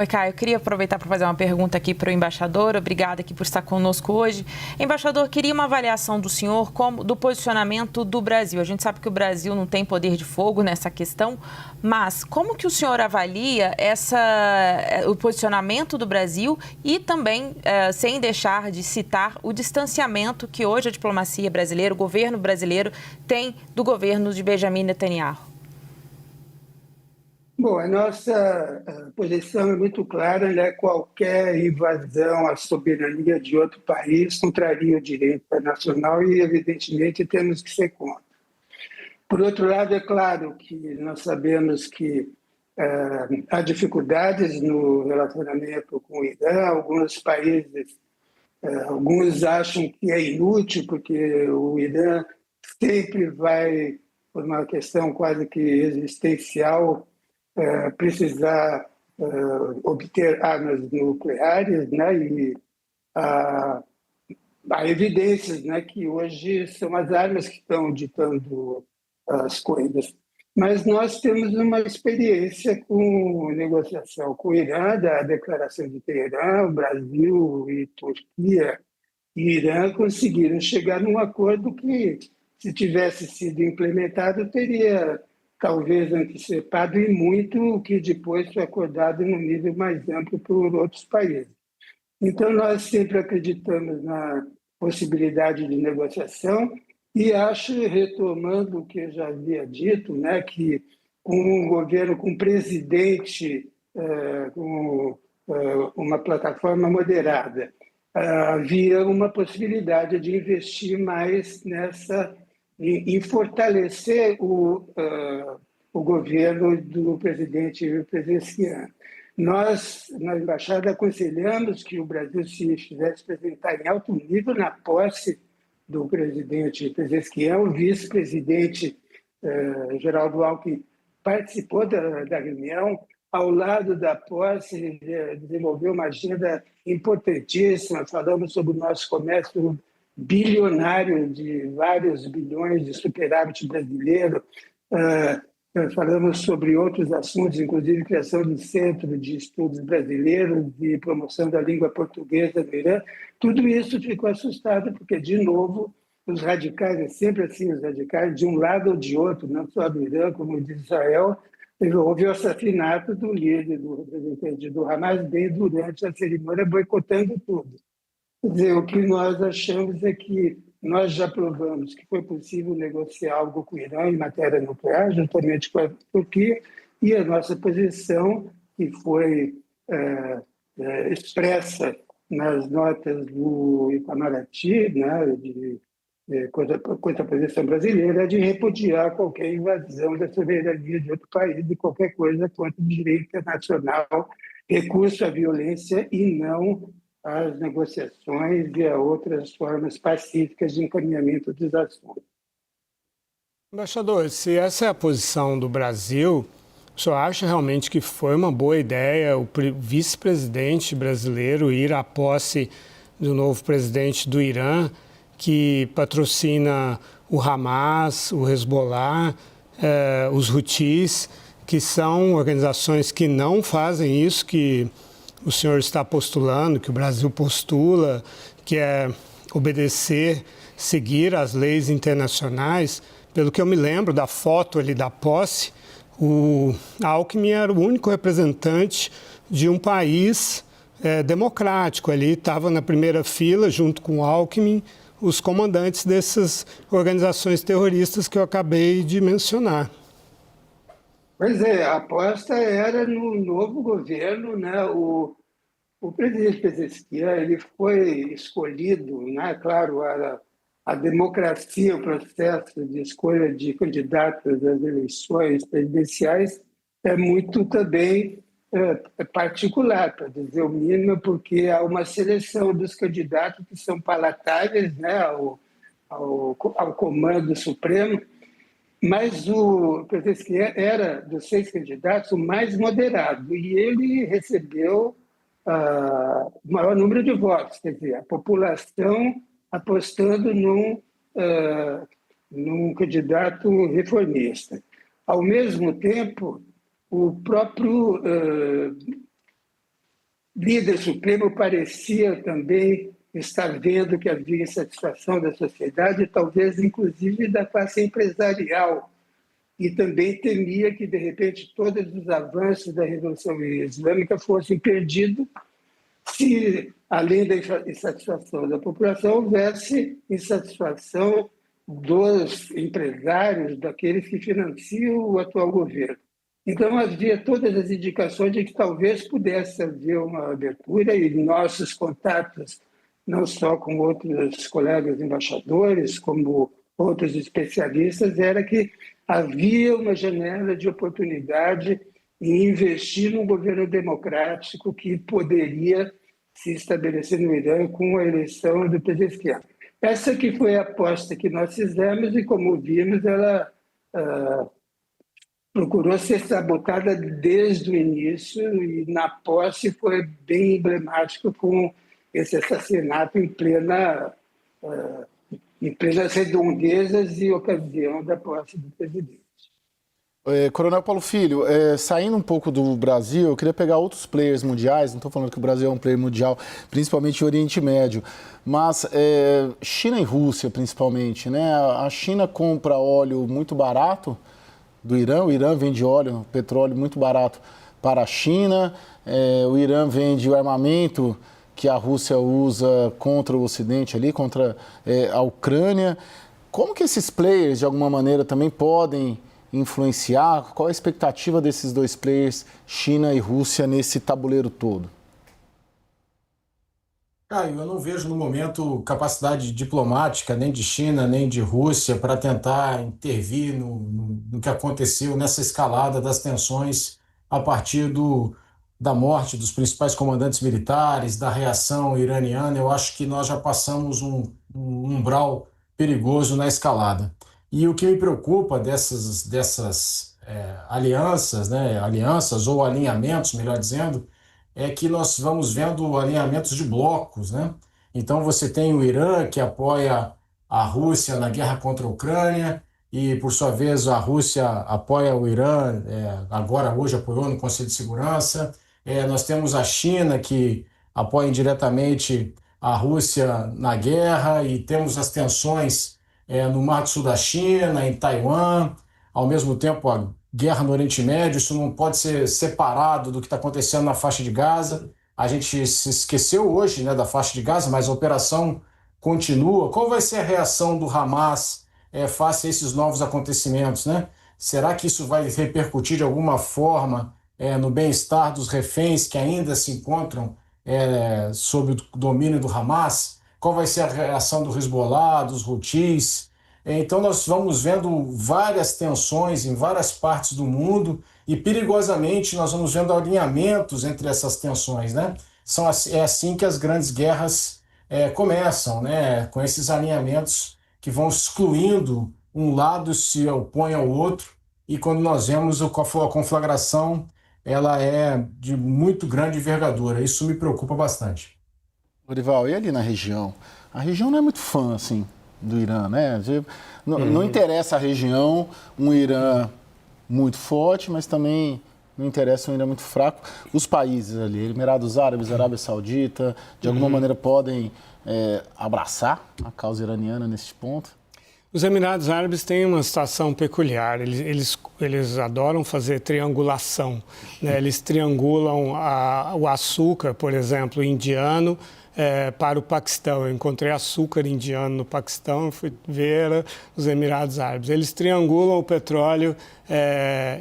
Oi, Caio, eu queria aproveitar para fazer uma pergunta aqui para o embaixador. Obrigada aqui por estar conosco hoje. Embaixador, queria uma avaliação do senhor do posicionamento do Brasil. A gente sabe que o Brasil não tem poder de fogo nessa questão, mas como que o senhor avalia o posicionamento do Brasil e também, sem deixar de citar, o distanciamento que hoje a diplomacia brasileira, o governo brasileiro, tem do governo de Benjamin Netanyahu? Bom, a nossa posição é muito clara, né? Qualquer invasão à soberania de outro país contraria o direito internacional e, evidentemente, temos que ser contra. Por outro lado, é claro que nós sabemos que há dificuldades no relacionamento com o Irã. Alguns países, alguns acham que é inútil, porque o Irã sempre vai, por uma questão quase que existencial, precisar obter armas nucleares, né? E há evidências, né, que hoje são as armas que estão ditando as coisas. Mas nós temos uma experiência com negociação com o Irã, da Declaração de Teherã. O Brasil e Turquia e Irã conseguiram chegar num acordo que, se tivesse sido implementado, teria talvez antecipado e muito o que depois foi acordado num nível mais amplo por outros países. Então, nós sempre acreditamos na possibilidade de negociação e acho, retomando o que eu já havia dito, né, que com um governo, com um presidente, com uma plataforma moderada, havia uma possibilidade de investir mais em fortalecer o governo do presidente Pezeshkian. Nós, na Embaixada, aconselhamos que o Brasil se fizesse apresentar em alto nível na posse do presidente Pezeshkian. O vice-presidente Geraldo Alckmin participou da reunião. Ao lado da posse, desenvolveu uma agenda importantíssima. Falamos sobre o nosso comércio bilionário de vários bilhões de superávit brasileiro. Falamos sobre outros assuntos, inclusive criação do Centro de Estudos Brasileiros e promoção da língua portuguesa no Irã. Tudo isso ficou assustado, porque, de novo, os radicais, é sempre assim, os radicais, de um lado ou de outro, não só do Irã, como de Israel, houve o assassinato do líder, do representante do Hamas, bem durante a cerimônia, boicotando tudo. Quer dizer, o que nós achamos é que nós já provamos que foi possível negociar algo com o Irã em matéria nuclear, juntamente com a Turquia, e a nossa posição, que foi expressa nas notas do Itamaraty, né, contra a posição brasileira, é de repudiar qualquer invasão da soberania de outro país, de qualquer coisa contra o direito internacional, recurso à violência e não às negociações e a outras formas pacíficas de encaminhamento dos assuntos. Embaixador, se essa é a posição do Brasil, o senhor acha realmente que foi uma boa ideia o vice-presidente brasileiro ir à posse do novo presidente do Irã, que patrocina o Hamas, o Hezbollah, os Houthis, que são organizações que não fazem isso que o senhor está postulando, que o Brasil postula, que é obedecer, seguir as leis internacionais? Pelo que eu me lembro da foto ali da posse, o Alckmin era o único representante de um país democrático. Ali estava na primeira fila, junto com o Alckmin, os comandantes dessas organizações terroristas que eu acabei de mencionar. Pois é, a aposta era no novo governo, né? O presidente Pezeshkian, ele foi escolhido, né? Claro, a democracia, o processo de escolha de candidatos às eleições presidenciais é muito também particular, para dizer o mínimo, porque há uma seleção dos candidatos que são palatáveis, né, ao comando supremo, mas o Pezeshkian era, dos 6 candidatos, o mais moderado, e ele recebeu o maior número de votos, quer dizer, a população apostando num candidato reformista. Ao mesmo tempo, o próprio líder supremo parecia também estar vendo que havia insatisfação da sociedade, talvez inclusive da classe empresarial, e também temia que, de repente, todos os avanços da Revolução Islâmica fossem perdidos se, além da insatisfação da população, houvesse insatisfação dos empresários, daqueles que financiam o atual governo. Então, havia todas as indicações de que talvez pudesse haver uma abertura, e nossos contatos, não só com outros colegas embaixadores, como outros especialistas, era que havia uma janela de oportunidade em investir num governo democrático que poderia se estabelecer no Irã com a eleição do Pezeshkian. Essa que foi a aposta que nós fizemos e, como vimos, ela procurou ser sabotada desde o início e, na posse, foi bem emblemático com esse assassinato em plenas redondezas e ocasião da posse do presidente. Coronel Paulo Filho, saindo um pouco do Brasil, eu queria pegar outros players mundiais, não estou falando que o Brasil é um player mundial, principalmente o Oriente Médio, mas China e Rússia, principalmente, né? A China compra óleo muito barato do Irã, o Irã vende óleo, petróleo muito barato para a China, o Irã vende o armamento que a Rússia usa contra o Ocidente ali, contra a Ucrânia. Como que esses players, de alguma maneira, também podem influenciar? Qual a expectativa desses dois players, China e Rússia, nesse tabuleiro todo? Caio, eu não vejo no momento capacidade diplomática nem de China nem de Rússia para tentar intervir no que aconteceu nessa escalada das tensões a partir da morte dos principais comandantes militares, da reação iraniana. Eu acho que nós já passamos um umbral perigoso na escalada. E o que me preocupa dessas alianças, né, alianças ou alinhamentos, melhor dizendo, é que nós vamos vendo alinhamentos de blocos, né? Então você tem o Irã, que apoia a Rússia na guerra contra a Ucrânia, e, por sua vez, a Rússia apoia o Irã, hoje apoiou no Conselho de Segurança. Nós temos a China, que apoia indiretamente a Rússia na guerra, e temos as tensões no Mar do Sul da China, em Taiwan, ao mesmo tempo a guerra no Oriente Médio. Isso não pode ser separado do que está acontecendo na faixa de Gaza. A gente se esqueceu hoje, né, da faixa de Gaza, mas a operação continua. Qual vai ser a reação do Hamas face a esses novos acontecimentos, né? Será que isso vai repercutir de alguma forma no bem-estar dos reféns que ainda se encontram sob o domínio do Hamas? Qual vai ser a reação do Hezbollah, dos Houthis? Então nós vamos vendo várias tensões em várias partes do mundo e, perigosamente, nós vamos vendo alinhamentos entre essas tensões, né? É assim que as grandes guerras começam, né? Com esses alinhamentos que vão excluindo um lado, se opõe ao outro, e quando nós vemos a conflagração, ela é de muito grande envergadura. Isso me preocupa bastante. Dorival, e ali na região? A região não é muito fã, assim, do Irã, né? Não interessa a região um Irã muito forte, mas também não interessa um Irã muito fraco. Os países ali, Emirados Árabes, Arábia Saudita, de alguma maneira podem abraçar a causa iraniana nesse ponto? Os Emirados Árabes têm uma situação peculiar. Eles adoram fazer triangulação, né? Eles triangulam o açúcar, por exemplo, indiano, para o Paquistão. Eu encontrei açúcar indiano no Paquistão e fui ver os Emirados Árabes. Eles triangulam o petróleo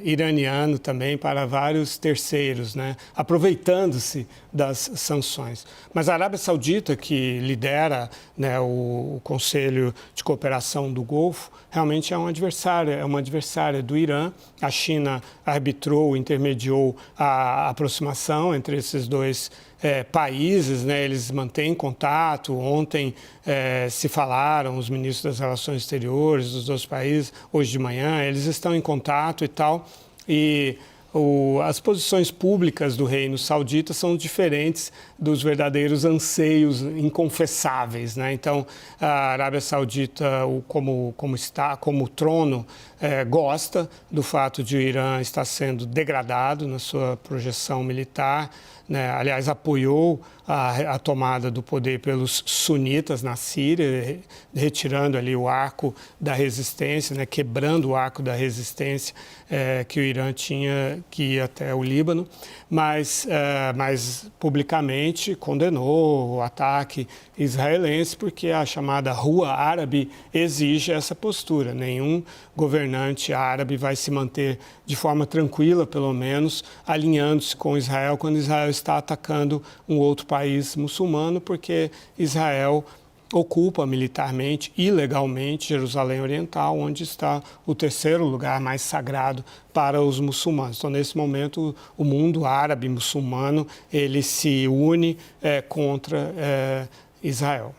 iraniano também para vários terceiros, né? Aproveitando-se das sanções. Mas a Arábia Saudita, que lidera, né, o Conselho de Cooperação do Golfo, realmente é uma adversária do Irã. A China arbitrou, intermediou a aproximação entre esses dois países, né? Eles mantêm contato. Ontem se falaram os ministros das Relações Exteriores dos dois países, hoje de manhã, eles estão em contato e tal. E as posições públicas do Reino Saudita são diferentes dos verdadeiros anseios inconfessáveis, né? Então, a Arábia Saudita, como trono, gosta do fato de o Irã estar sendo degradado na sua projeção militar, né? Aliás, apoiou a tomada do poder pelos sunitas na Síria, retirando ali o arco da resistência, né? Quebrando o arco da resistência que o Irã tinha, que ia até o Líbano, mas publicamente condenou o ataque israelense, porque a chamada Rua Árabe exige essa postura. Nenhum governante árabe vai se manter de forma tranquila, pelo menos, alinhando-se com Israel quando Israel está atacando um outro país muçulmano, porque Israel ocupa militarmente, ilegalmente, Jerusalém Oriental, onde está o terceiro lugar mais sagrado para os muçulmanos. Então, nesse momento, o mundo árabe muçulmano, ele se une contra Israel.